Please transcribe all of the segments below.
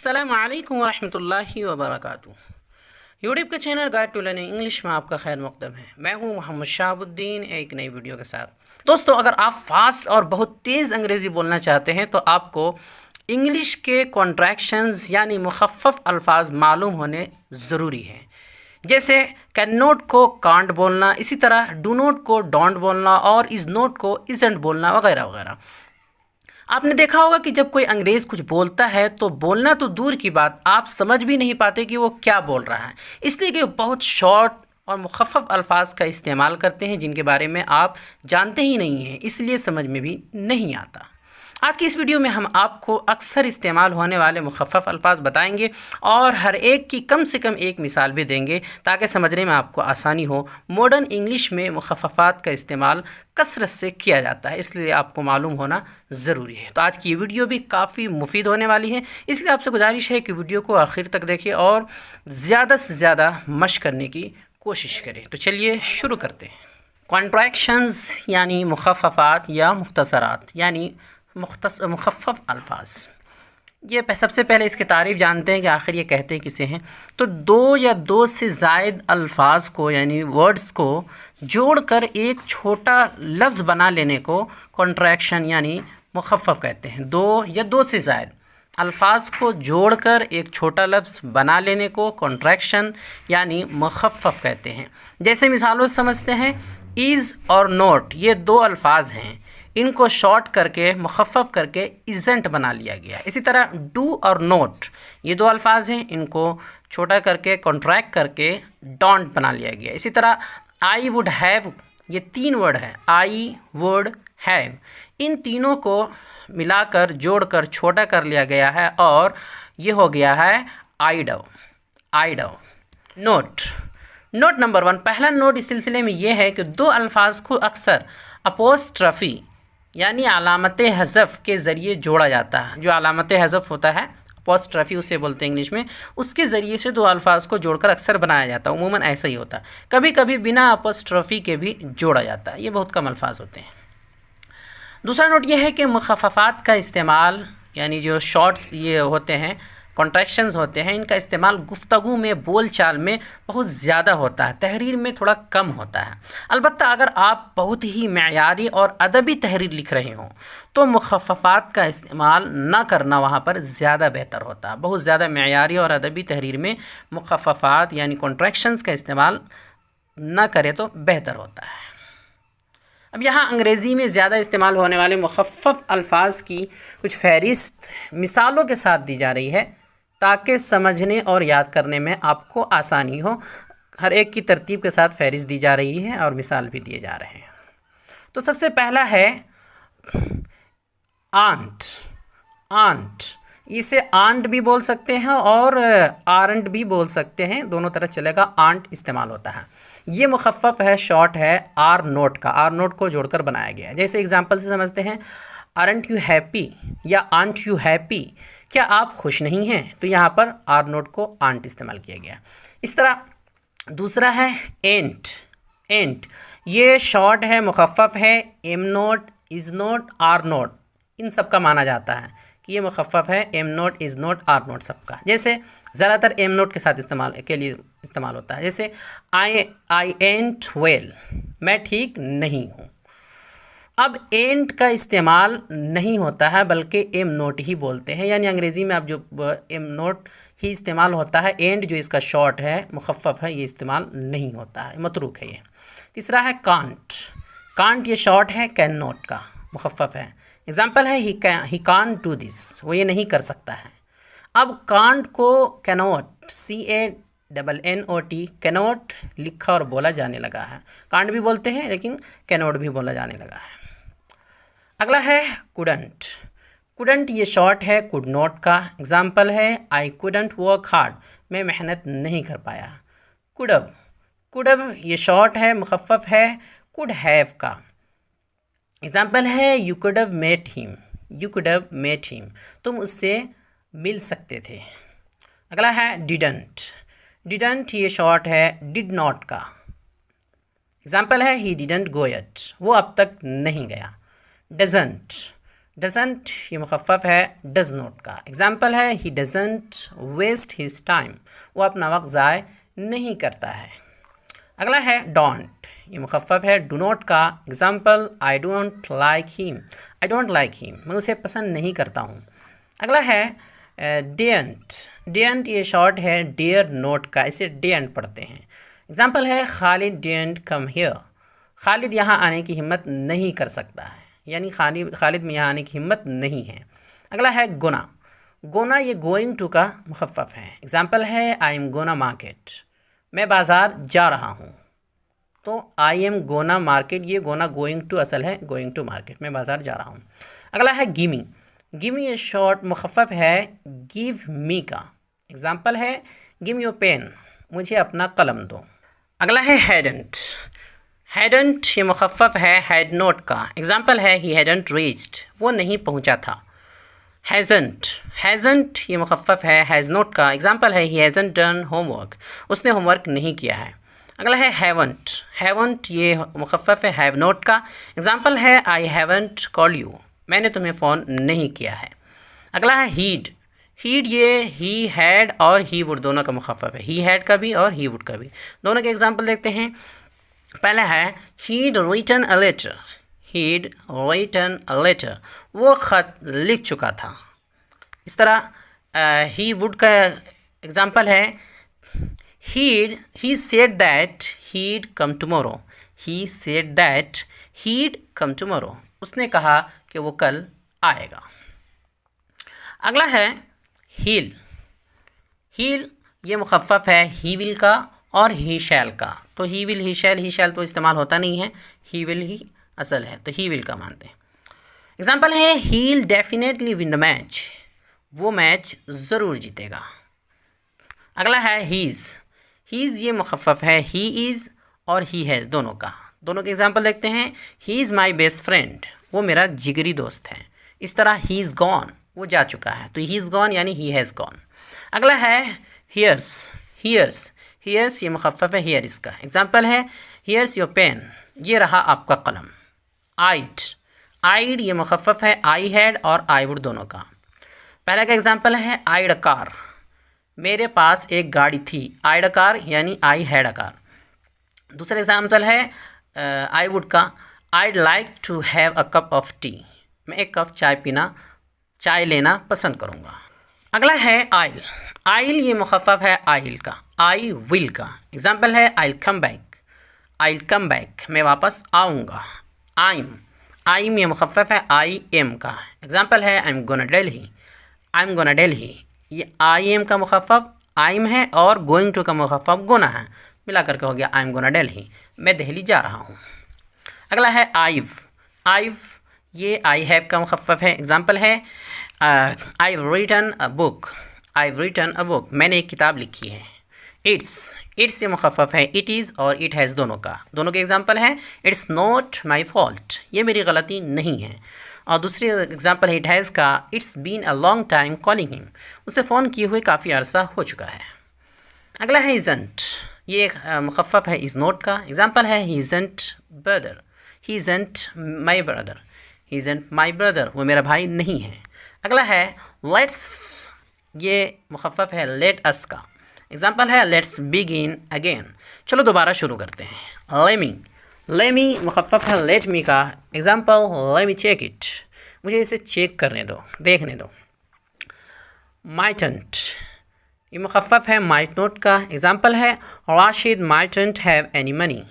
अस्सलामु अलैकुम वरहमतुल्लाहि वबरकातुहू। यूट्यूब के channel guide to learning English में आपका खैर मक़दम है। मैं हूं मोहम्मद शहाबुद्दीन एक नई वीडियो के साथ। दोस्तों, अगर आप फास्ट और बहुत तेज़ अंग्रेज़ी बोलना चाहते हैं तो आपको इंग्लिश के कॉन्ट्रैक्शंस यानी मुखफ़्फ़फ़ अल्फाज मालूम होने ज़रूरी हैं। जैसे कैन नॉट को कांट बोलना, इसी तरह डू नॉट को डोंट बोलना और इज़ नॉट को इज़न्ट बोलना वगैरह वगैरह। आपने देखा होगा कि जब कोई अंग्रेज़ कुछ बोलता है तो बोलना तो दूर की बात, आप समझ भी नहीं पाते कि वो क्या बोल रहा है, इसलिए कि बहुत शॉर्ट और मुखफ़्फ़फ़ अल्फाज का इस्तेमाल करते हैं जिनके बारे में आप जानते ही नहीं हैं, इसलिए समझ में भी नहीं आता। आज की इस वीडियो में हम आपको अक्सर इस्तेमाल होने वाले मुखफ़्फ़फ़ अल्फाज बताएंगे और हर एक की कम से कम एक मिसाल भी देंगे ताकि समझने में आपको आसानी हो। मॉडर्न इंग्लिश में मुखफ़्फ़फ़ात का इस्तेमाल कसरत से किया जाता है, इसलिए आपको मालूम होना ज़रूरी है। तो आज की ये वीडियो भी काफ़ी मुफीद होने वाली है, इसलिए आपसे गुजारिश है कि वीडियो को आखिर तक देखिए और ज़्यादा से ज़्यादा मशक़ करने की कोशिश करें। तो चलिए शुरू करते हैं। कॉन्ट्रैक्शंस यानी मुखफ़्फ़फ़ात या मुख्तसरात यानी मुखफ़्फ़फ़ अल्फाज। ये सबसे पहले इसकी तारीफ़ जानते हैं कि आखिर ये कहते किसे हैं। तो दो या दो से ज़ायद अल्फाज को यानी वर्ड्स को जोड़कर एक छोटा लफ्ज़ बना लेने को कॉन्ट्रैक्शन यानी मुखफ़्फ़फ़ कहते हैं। दो या दो से ज़ायद अल्फाज को जोड़कर एक छोटा लफ्ज़ बना लेने को कॉन्ट्रैक्शन यानी मुखफ़्फ़फ़ कहते हैं। जैसे मिसालों से समझते हैं, इज़ और नोट ये दो अल्फाज हैं, इनको शॉर्ट करके मुखफ़्फ़फ़ करके इज़न्ट बना लिया गया। इसी तरह डू और नोट ये दो अल्फाज हैं, इनको छोटा करके कॉन्ट्रैक्ट करके डोंट बना लिया गया। इसी तरह आई वुड हैव ये तीन वर्ड हैं, आई वुड हैव, इन तीनों को मिलाकर जोड़कर छोटा कर लिया गया है और ये हो गया है आई डव। आई डव। Note number 1। पहला नोट इस सिलसिले में ये है कि दो अल्फाज को अक्सर अपोस्ट्रफी यानी अलामत हज़फ़ के ज़रिए जोड़ा जाता है। जो अलामत हज़फ़ होता है अपोस्ट्रफी उसे बोलते हैं इंग्लिश में, उसके ज़रिए से दो अल्फाज को जोड़कर अक्सर बनाया जाता है। उमूमन ऐसा ही होता है, कभी कभी बिना अपोस्ट्रफी के भी जोड़ा जाता है, ये बहुत कम अल्फाज होते हैं। दूसरा नोट ये है कि मुखफ़्फ़फ़ात का इस्तेमाल यानी जो शॉर्ट्स ये होते हैं, कॉन्ट्रैक्शंस होते हैं, इनका इस्तेमाल गुफ्तगू में, बोल चाल में बहुत ज़्यादा होता है, तहरीर में थोड़ा कम होता है। अलबत्ता अगर आप बहुत ही मयारी और अदबी तहरीर लिख रहे हों तो मुखफ़्फ़फ़ात का इस्तेमाल न करना वहाँ पर ज़्यादा बेहतर होता है। बहुत ज़्यादा मयारी और अदबी तहरीर में मुखफ़्फ़फ़ात यानी कॉन्ट्रैक्शंस का इस्तेमाल न करें तो बेहतर होता है। अब यहाँ अंग्रेज़ी में ज़्यादा इस्तेमाल होने वाले मुखफ़्फ़फ़ अल्फाज की कुछ फ़हरिस्त मिसालों के साथ दी जा रही है ताकि समझने और याद करने में आपको आसानी हो। हर एक की तरतीब के साथ फ़हरिस्त दी जा रही है और मिसाल भी दिए जा रहे हैं। तो सबसे पहला है आंट। आंट, इसे आंट भी बोल सकते हैं और आरंट भी बोल सकते हैं, दोनों तरह चलेगा। आंट इस्तेमाल होता है, ये मुखफ़्फ़फ़ है, शॉर्ट है आर नोट का। आर नोट को जोड़कर बनाया गया है। जैसे एग्जांपल से समझते हैं, आरंट यू हैप्पी या आंट यू हैप्पी, क्या आप खुश नहीं हैं, तो यहाँ पर आर नोट को आंट इस्तेमाल किया गया। इस तरह दूसरा है एंट। एंट ये शॉर्ट है, मुखफ़्फ़फ़ है, am not, is not, are not, इन सब का माना जाता है कि ये मुखफ़्फ़फ़ है, am not, is not, are not सबका। जैसे ज़्यादातर एम नोट के साथ इस्तेमाल होता है। जैसे आई एंट वेल, मैं ठीक नहीं हूँ। अब एंट का इस्तेमाल नहीं होता है बल्कि एम नोट ही बोलते हैं, यानी अंग्रेज़ी में अब जो एम नोट ही इस्तेमाल होता है। एंट जो इसका शॉर्ट है, मुखफ़्फ़फ़ है, ये इस्तेमाल नहीं होता है, मतरूक है ये। तीसरा है कांट। कांट ये शॉर्ट है, कैन नॉट का, मुखफ़्फ़फ़ है। एग्जाम्पल है ही कांट डू दिस, वो ये नहीं कर सकता है। अब कांट को कैनॉट, CANNOT, कैनॉट लिखा और बोला जाने लगा है। कांट भी बोलते हैं लेकिन कैनॉट भी बोला जाने लगा है। अगला है कुडंट। कुडंट ये शॉर्ट है कुड नॉट का। एग्जाम्पल है आई कुडंट वर्क हार्ड, मैं मेहनत नहीं कर पाया। कुडव, कुडव ये शॉर्ट है, मुखफ़्फ़फ़ है, कुड हैव का। एग्जाम्पल है you could have met him, you could have met him, तुम उससे मिल सकते थे। अगला है डिडंट। डिडंट ये शॉर्ट है डिड नॉट का। एग्जाम्पल है ही डिडंट गो येट, वो अब तक नहीं गया। डजंट, डजंट ये मुखफ़्फ़फ़ है डज़ नॉट का। एग्जाम्पल है he doesn't waste his time, वो अपना वक्त ज़ाय नहीं करता है। अगला है डोंट, ये मुखफ़्फ़फ़ है डू नॉट का। Example I don't like him, I don't like him, मैं उसे पसंद नहीं करता हूँ। अगला है डेंट, डेंट ये शॉर्ट है डेयर नोट का, इसे डेंट पढ़ते हैं। एग्जाम्पल है Khalid didn't come here, Khalid यहाँ आने की हिम्मत नहीं कर सकता है, यानी खालिद में यहाँ आने की हिम्मत नहीं है। अगला है गोना, गोना ये गोइंग टू का मुखफ़्फ़फ़ है। एग्जाम्पल है आई एम गोना मार्केट, मैं बाज़ार जा रहा हूँ। तो आई एम गोना मार्केट, ये गोना गोइंग टू असल है गोइंग टू मार्केट, मैं बाज़ार जा रहा हूँ। अगला है गिमी, गिमी ये शॉर्ट मुखफ़्फ़फ़ है गिव मी का। एग्जाम्पल है गिव योर पेन, मुझे अपना कलम दो। अगला है हैडंट, हैडंट ये मुखफ़्फ़फ़ है हैड नॉट का। एग्जाम्पल है ही हैडंट रीच्ड, वो नहीं पहुँचा था। हैज़ंट, हैज़ंट ये मुखफ़्फ़फ़ है हैज़ नॉट का। एग्जाम्पल है ही हैज़ंट डन होमवर्क, उसने होमवर्क नहीं किया है। अगला है हैवंट, हैवंट ये मुखफ़्फ़फ़ है हैव नॉट का। एग्जाम्पल है आई हैवंट कॉल यू, मैंने तुम्हें फ़ोन नहीं किया है। अगला है हीड, हीड ये ही हैड और ही वुड दोनों का मुखफ़्फ़फ़ है, ही हैड का भी और ही वुड का भी। दोनों के एग्जाम्पल देखते हैं। पहला है he'd written a letter, he'd written a letter, वो ख़त लिख चुका था। इस तरह ही वुड का एग्जाम्पल है he said that he'd come tomorrow, he said that he'd come tomorrow, उसने कहा कि वो कल आएगा। अगला है हील, हील ये मुखफ़्फ़फ़ है ही विल का और ही शैल का। तो ही विल ही शैल तो इस्तेमाल होता नहीं है, ही विल ही असल है, तो ही विल का मानते हैं। एग्जाम्पल है he'll definitely win the match, वो मैच ज़रूर जीतेगा। अगला है हीज़, हीज़ ये मुखफ़्फ़फ़ है ही इज़ और ही हैज़ दोनों का। दोनों के एग्जाम्पल देखते हैं। He is my best friend, वो मेरा जिगरी दोस्त है। इस तरह ही इज़ गॉन, वो जा चुका है, तो ही इज़ गॉन यानी ही हैज़ गॉन। अगला है हियर्स, हियर्स, हियर्स ये मुखफ़्फ़फ़ है हियर इसका। एग्जाम्पल है हियर्स योर पेन, ये रहा आपका कलम। आइड, आइड ये मुखफ़्फ़फ़ है आई हैड और आई वुड दोनों का। पहला का एग्जाम्पल है आइड अ कार, मेरे पास एक गाड़ी थी। आइड अ कार यानी आई हैड अ कार। दूसरा एग्जाम्पल है आई वुड का, I'd like to have a cup of tea, मैं एक कप चाय लेना पसंद करूँगा। अगला है आइल, आइल ये मुखफ़्फ़फ़ है आइल का, आई विल का। एग्जाम्पल है आइल कम बैक, आइल कम बैक, मैं वापस आऊँगा। आइम, आइम ये मुखफ़्फ़फ़ है आई एम का। एग्जाम्पल है I am gonna Delhi, I am gonna Delhi, ये आई एम का मुखफ़्फ़फ़ आइम है और गोइंग टू का मुखफ़्फ़फ़ गोना है, मिला करके हो गया आई एम गोना दिल्ली, मैं दिल्ली जा रहा हूँ। अगला है आइव, आइव ये आई हैव का मुखफ़्फ़फ़ है। एग्जाम्पल है I have written a book, I have written a book, मैंने एक किताब लिखी है। इट्स, इट्स ये मुखफ़्फ़फ़ है इट इज़ और इट हैज़ दोनों का। दोनों के एग्जाम्पल है इट्स नॉट माई फॉल्ट, ये मेरी गलती नहीं है। और दूसरी एग्जाम्पल है इट हैज़ का, it's been a long time calling him, उसे फ़ोन किए हुए काफ़ी अरसा हो चुका है। अगला है इज़ंट, ये एक मुखफ़्फ़फ़ है इज़ नॉट का। एग्जाम्पल है he isn't brother, he isn't my brother, he isn't my brother, वो मेरा भाई नहीं है। अगला है लेट्स, ये मुखफ़्फ़फ़ है लेट अस का। एग्जाम्पल है लेट्स बिगिन अगेन, चलो दोबारा शुरू करते हैं। लेमी, लेमी मुखफ़्फ़फ़ है लेट मी का। Example let me check it, मुझे इसे चेक करने दो, देखने दो। माइटंट, ये मुखफ़्फ़फ़ है माइट नॉट का। एग्जाम्पल है राशिद माइटंट हैव एनी मनी,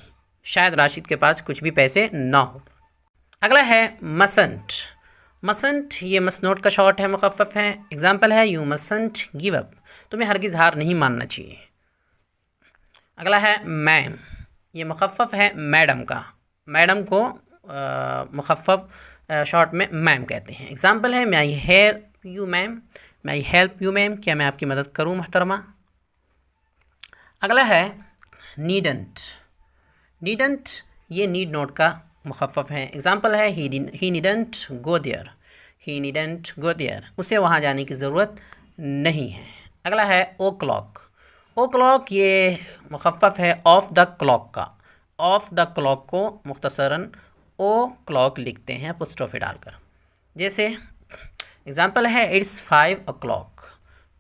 शायद राशिद के पास कुछ भी पैसे ना हो। अगला है मसंट, मसंट ये मस्ट नॉट का शॉर्ट है मुखफ़्फ़फ़ है। एग्जाम्पल है यू मसंट गिव अप, तुम्हें हरगिज़ हार नहीं मानना चाहिए। अगला है मैम, ये मुखफ़्फ़फ़ है मैडम का। मैडम को मुखफ़्फ़फ़ शॉर्ट में मैम कहते हैं। एग्जाम्पल है मैं आई हेल्प यू मैम, मैं आई हेल्प यू मैम, क्या मैं आपकी मदद करूं मोहतरमा। अगला है नीडंट, नीडंट ये नीड नॉट का मुखफ़्फ़फ़ है। एग्जाम्पल है he needn't go there, he needn't go there, उसे वहाँ जाने की ज़रूरत नहीं है। अगला है ओ क्लॉक, ओ क्लॉक ये मुखफ़्फ़फ़ है ऑफ द क्लॉक का। ऑफ द क्लॉक को मुख्तसरन ओ क्लॉक लिखते हैं अपोस्ट्रोफी डालकर। जैसे एग्ज़ाम्पल है इट्स 5 o'clock,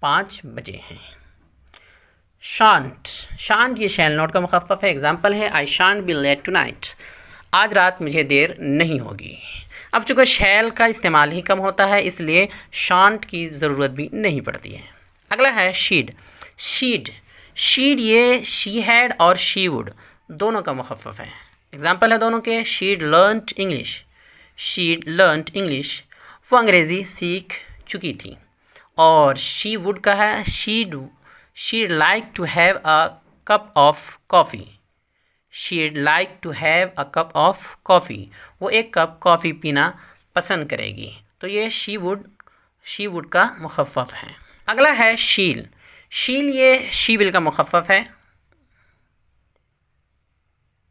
5 बजे हैं। शांट, शांट ये शैल नोट का मुखफ़्फ़फ़ है। एग्ज़ाम्पल है आई शांट बी लेट टुनाइट, आज रात मुझे देर नहीं होगी। अब चूँकि शैल का इस्तेमाल ही कम होता है इसलिए शांट की ज़रूरत भी नहीं पड़ती है। अगला है शीड, शीड, शीड ये शी हैड और शी वुड दोनों का मुखफ़्फ़फ़ है। एग्ज़ाम्पल है दोनों के, शीड लर्नड इंग्लिश, शीड लर्नड इंग्लिश, वो अंग्रेज़ी सीख चुकी थी। और शी वुड का है शी'd like to have a cup of coffee, she'd like to have a cup of coffee, वो एक कप कॉफ़ी पीना पसंद करेगी। तो ये शी वुड का मुखफ़्फ़फ़ है। अगला है शील, शील ये शी विल का मुखफ़्फ़फ़ है।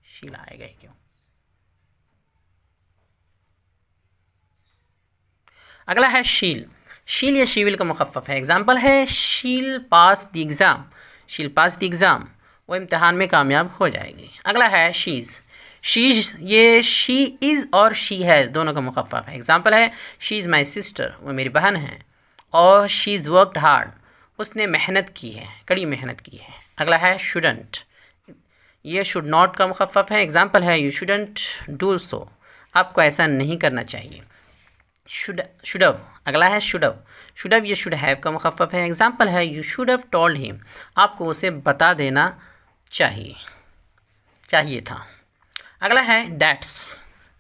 शील आएगा ही क्यों। अगला है शील, शील ये शी विल का मुखफ़्फ़फ़ है। एग्ज़ाम्पल है शील पास द एग्ज़ाम, शील पास द एग्ज़ाम, वो इम्तहान में कामयाब हो जाएगी। अगला है शीज़, शीज़ ये शी इज़ और शी हैज़ दोनों का मुखफ़्फ़फ़ है। एग्ज़ाम्पल है शी इज़ माई सिस्टर, वो मेरी बहन है। और शी इज़ वर्कड हार्ड, उसने मेहनत की है, कड़ी मेहनत की है। अगला है शुडंट, ये शुड नॉट का मुखफ़्फ़फ़ है। एग्ज़ाम्पल है यू शुडंट डू सो, आपको ऐसा नहीं करना चाहिए। शुडव, अगला है शुडव, शुडव ये शुड हैव का मुखफ़्फ़फ़ है। एग्ज़ाम्पल है you should have told him, आपको उसे बता देना चाहिए था। अगला है दैट्स,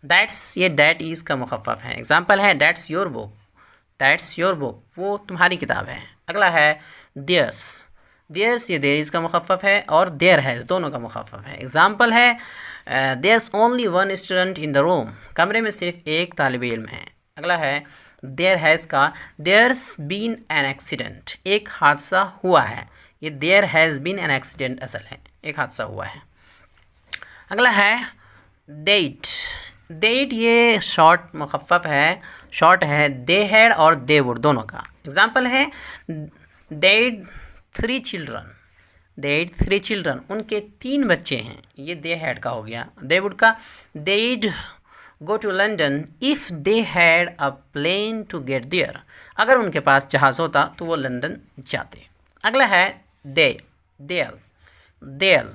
दैट्स ये दैट इज़ का मुखफ़्फ़फ़ है। एग्ज़ाम्पल है that's your book, that's your book, वो तुम्हारी किताब है। अगला है देयर्स, देयर्स ये देयर इज़ का मुखफ़्फ़फ़ है और देयर हैज़ दोनों का मुखफ़्फ़फ़ है। एग्ज़ाम्पल है there's only one student in the room, कमरे में सिर्फ एक तालिब इल्म है। अगला है देयर हैज़ का, देयर्स बीन एन एक्सीडेंट, एक हादसा हुआ है। ये there has been an accident असल है, एक हादसा हुआ है। अगला है डेट, डेट ये शॉर्ट मुखफ़्फ़फ़ है, शॉर्ट है दे हैड और दे वुड दोनों का। एग्ज़ाम्पल है डेड 3 चिल्ड्रन, डेड 3 चिल्ड्रन, उनके 3 बच्चे हैं। ये दे हैड का हो गया। दे वुड का they'd go to London if they had a plane to get there, अगर उनके पास जहाज़ होता तो वो लंदन जाते। अगला है देल, देल,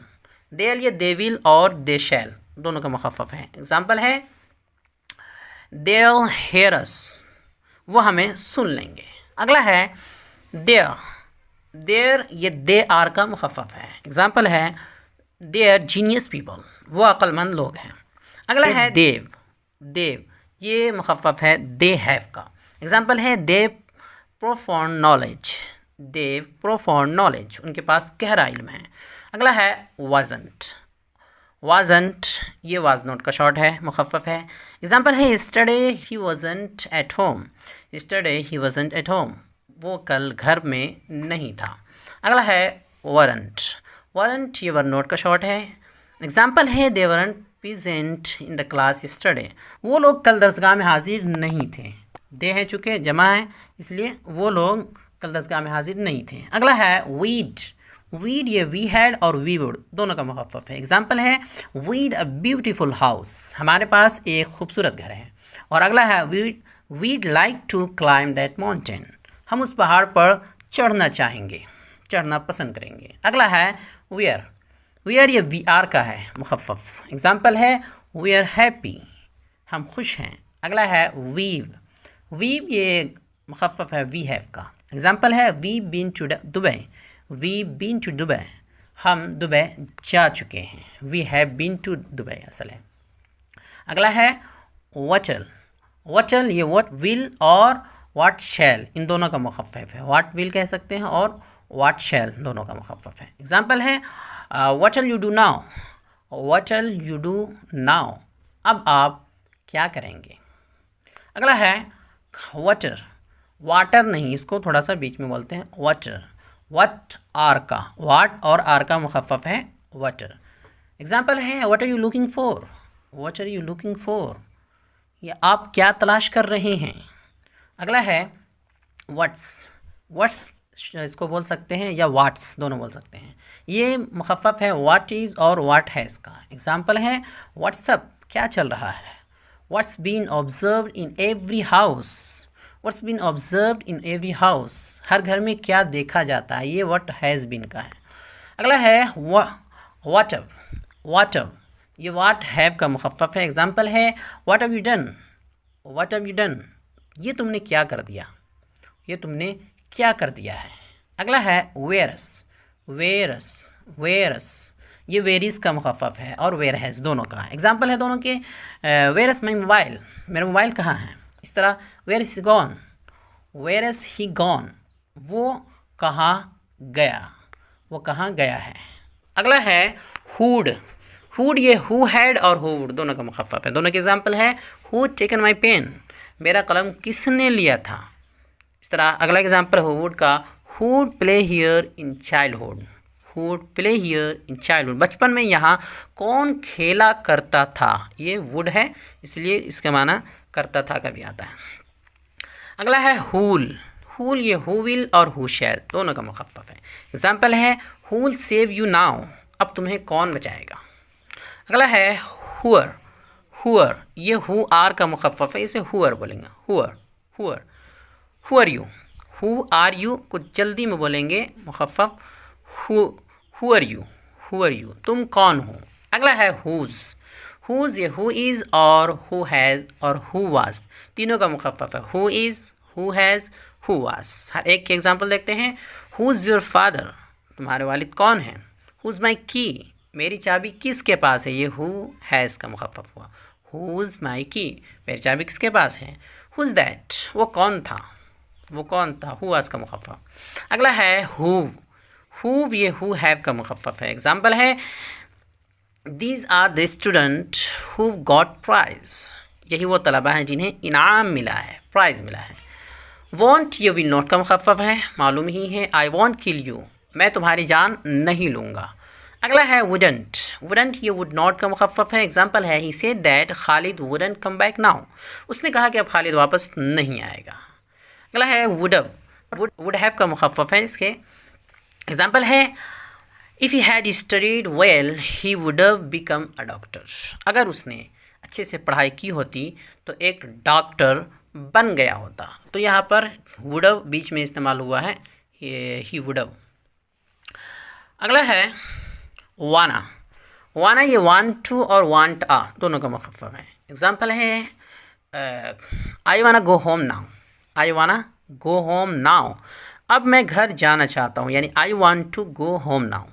देल ये दे विल और दे शैल दोनों का मुखफ़्फ़फ़ है। एग्ज़ाम्पल है देल हेयर अस, वो हमें सुन लेंगे। अगला है देयर, देयर ये दे आर का मुखफ़्फ़फ़ है। एग्ज़ाम्पल है देयर जीनियस पीपल, वो अक्लमंद लोग हैं। अगला है देव, देव ये मुखफ़्फ़फ़ है दे हैव का। एग्ज़ाम्पल है दे प्रोफाउंड नॉलेज, देव प्रोफाउंड नॉलेज, उनके पास गहरा इल्म है। अगला है वाजंट, वाजंट ये वाज नॉट का शॉर्ट है, मुखफ़्फ़फ़ है। एग्ज़ाम्पल है yesterday he wasn't at home, yesterday he wasn't at home, वो कल घर में नहीं था। अगला है वरंट, वरंट ये वर नॉट का शॉर्ट है। एग्ज़ाम्पल है they weren't present in the class yesterday, वो लोग कल दरसगाह में हाजिर नहीं थे। दे है चूँकि जमा है इसलिए वो लोग कल दरसगाह में हाजिर नहीं थे। अगला है वीड, वीड ये वी हैड और वी वुड दोनों का मुखफ़्फ़फ़ है। एग्ज़ाम्पल है वीड अ ब्यूटीफुल हाउस, हमारे पास एक खूबसूरत घर है। और अगला है we'd like to climb that mountain, हम उस पहाड़ पर चढ़ना चाहेंगे, चढ़ना पसंद करेंगे। अगला है वेयर, वेयर ये वी आर का है मुखफ़्फ़फ़। एग्ज़ाम्पल है वी आर हैप्पी, हम खुश हैं। अगला है वीव, वीव ये मुखफ़्फ़फ़ है वी हैव का। एग्ज़ाम्पल है we been to Dubai, we been to Dubai, हम दुबई जा चुके हैं। We have been to Dubai असल है। अगला है वचल, वचल ये व्हाट विल और व्हाट शैल इन दोनों का मुखफ़्फ़फ़ है। व्हाट विल कह सकते हैं और व्हाट शैल दोनों का मुखफ़्फ़फ़ है। एग्ज़ाम्पल है what will you do now, what will you do now, अब आप क्या करेंगे। अगला है वाटर, वाटर नहीं इसको थोड़ा सा बीच में बोलते हैं वाटर, वट आर का, वाट और आर का मुखफ़्फ़फ़ है वाटर। एग्ज़ाम्पल है what are you looking for, what are you looking for, ये आप क्या तलाश कर रहे हैं। अगला है व्हाट्स, व्हाट्स इसको बोल सकते हैं या वाट्स दोनों बोल सकते हैं। ये मुखफ़्फ़फ़ है व्हाट इज़ और व्हाट हैज़ का। एग्ज़ाम्पल है व्हाट्सअप क्या चल रहा है, What's been observed in every house? What's been observed in every house? हर घर में क्या देखा जाता है, ये what has been का है। अगला है what have, what have, ये what have का मुखफ़्फ़फ़ है। एग्जाम्पल है what have you done, what have you done, ये तुमने क्या कर दिया, ये तुमने क्या कर दिया है। अगला है whereas, whereas, whereas, ये वेरिस का मुखफ़्फ़फ़ है और वेयर हैज़ दोनों का। एग्जाम्पल है दोनों के, वेयरस माई मोबाइल, मेरा मोबाइल कहाँ है। इस तरह where is gone, where is he gone, वो कहाँ गया, वो कहाँ गया है। अगला है हुड, हुड ये हु हैड और हुड दोनों का मुखफ़्फ़फ़ है। दोनों के एग्जाम्पल है हु टेकन माई पेन, मेरा कलम किसने लिया था। इस तरह अगला एग्जाम्पल है हुड का, hood play here in childhood, hood play here in childhood, बचपन में यहाँ कौन खेला करता था। ये वुड है इसलिए इसका माना करता था का भी आता है। अगला है हुल, हुल ये हु विल और हु शैल दोनों का मुखफ़्फ़फ़ है। एग्जाम्पल है हुल सेव यू नाउ, अब तुम्हें कौन बचाएगा। अगला है हुअर, हुअर ये हु आर का मुखफ़्फ़फ़ है, इसे हुअर बोलेंगे, who're, who're, who are you, who are you कुछ जल्दी में बोलेंगे मुखफ़्फ़फ़, who are you, who are you तुम कौन हो। अगला है हुज़, हुज़ ये हु इज़ और हु हैज़ और हु वाज तीनों का मुखफ़्फ़फ़ है। Who is, who has, who was. हर एक के एग्जाम्पल देखते हैं। हुज़ योर फादर, तुम्हारे वालिद कौन हैं। हुज़ माई की, मेरी चाबी किसके पास है, ये हु हैज़ का मुखफ़्फ़फ़ हुआ। हुज़ माई की, मेरी चाबी किसके पास है। हुज़ दैट, वो कौन था, वो कौन था, हु वाज का मुखफ़्फ़फ़। अगला है हु, हु ये हु हैव का मुखफ़्फ़फ़ है। एग्जाम्पल है these are the student who got prize, यही वो तलबा हैं जिन्हें इनाम मिला है, प्राइज़ मिला है। वॉन्ट ये विल नॉट का मुखफ़्फ़फ़ है, मालूम ही है। आई वॉन्ट किल यू, मैं तुम्हारी जान नहीं लूँगा। अगला है वुडंट, वुडंट ये वुड नॉट का मुखफ़्फ़फ़ है। एग्जाम्पल है he said that Khalid wouldn't come back now, उसने कहा कि अब खालिद वापस नहीं आएगा। अगला है वुड हैव, वुड हैव का मुखफ़्फ़फ़ है। इसके एग्जाम्पल है if he had studied well he would have become a doctor, अगर उसने अच्छे से पढ़ाई की होती तो एक डॉक्टर बन गया होता। तो यहाँ पर वुड हैव बीच में इस्तेमाल हुआ है, ही वुड हैव। अगला है वाना, वाना ये वांट टू और वांट आ दोनों का मुखफ़्फ़फ़ है। एग्जाम्पल है आई वाना गो होम नाउ, आई वाना गो होम नाउ, अब मैं घर जाना चाहता हूँ, यानी I want to go home now.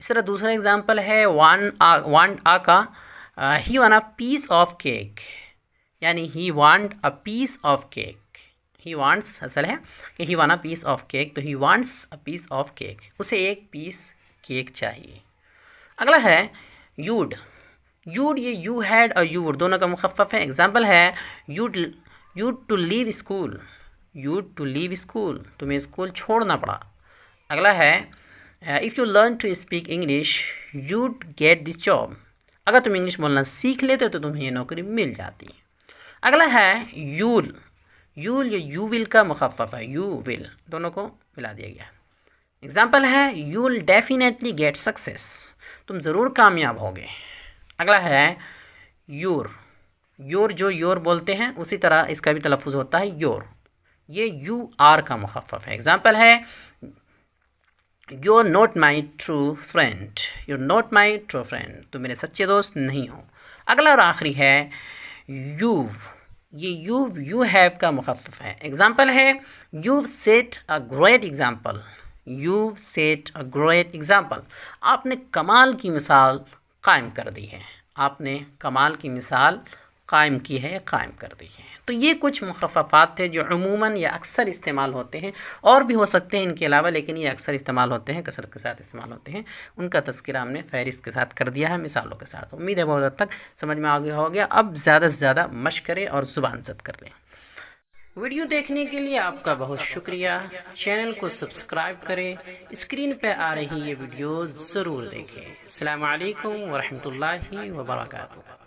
इस तरह दूसरा एग्जाम्पल है वांट आ का, he want a piece of cake, यानी he want a piece of cake, he wants असल है कि he want a piece of cake, तो he wants a piece of cake, उसे एक पीस केक चाहिए। अगला है यूड, यूड ये यू हैड और यू वुड दोनों का मुखफ़्फ़फ़ है। एग्जाम्पल है you'd to leave school, you'd to leave school तुम्हें स्कूल छोड़ना पड़ा। अगला है if you learn to speak English you'd get this job, अगर तुम इंग्लिश बोलना सीख लेते तो तुम्हें ये नौकरी मिल जाती। अगला है यूल, यूल ये यू विल का मुखफ़्फ़फ़ है, यू विल दोनों को मिला दिया गया। एग्जाम्पल है you will definitely get success, तुम ज़रूर कामयाब होगे। अगला है योर, योर जो योर बोलते हैं उसी तरह इसका भी तलफ़ुज़ होता है योर, ये यू आर का मुखफ़्फ़फ़ है। एग्जाम्पल है you are not my true friend, you are not my true friend तुम मेरे सच्चे दोस्त नहीं हो। अगला और आखिरी है यू, ये यू हैव का मुखफ़्फ़फ़ है। एग्जाम्पल है you set a great example, you set a great example आपने कमाल की मिसाल कायम कर दी है, आपने कमाल की मिसाल कायम की है, कायम कर दी है। तो ये कुछ मुखफ़्फ़फ़ात थे जो अमूमन या अक्सर इस्तेमाल होते हैं, और भी हो सकते हैं इनके अलावा, लेकिन ये अक्सर इस्तेमाल होते हैं, कसरत के साथ इस्तेमाल होते हैं। उनका तज़किरा हमने फ़हरिस्त के साथ कर दिया है, मिसालों के साथ। उम्मीद है बहुत हद तक समझ में आ गया हो गया। अब ज़्यादा से ज़्यादा मश्क करें और ज़ुबान ज़ब्त कर लें। वीडियो देखने के लिए आपका बहुत शुक्रिया। चैनल को सब्सक्राइब करें, स्क्रीन पर आ रही ये वीडियो ज़रूर देखें। अस्सलामु अलैकुम व रहमतुल्लाहि व बरकातुहू।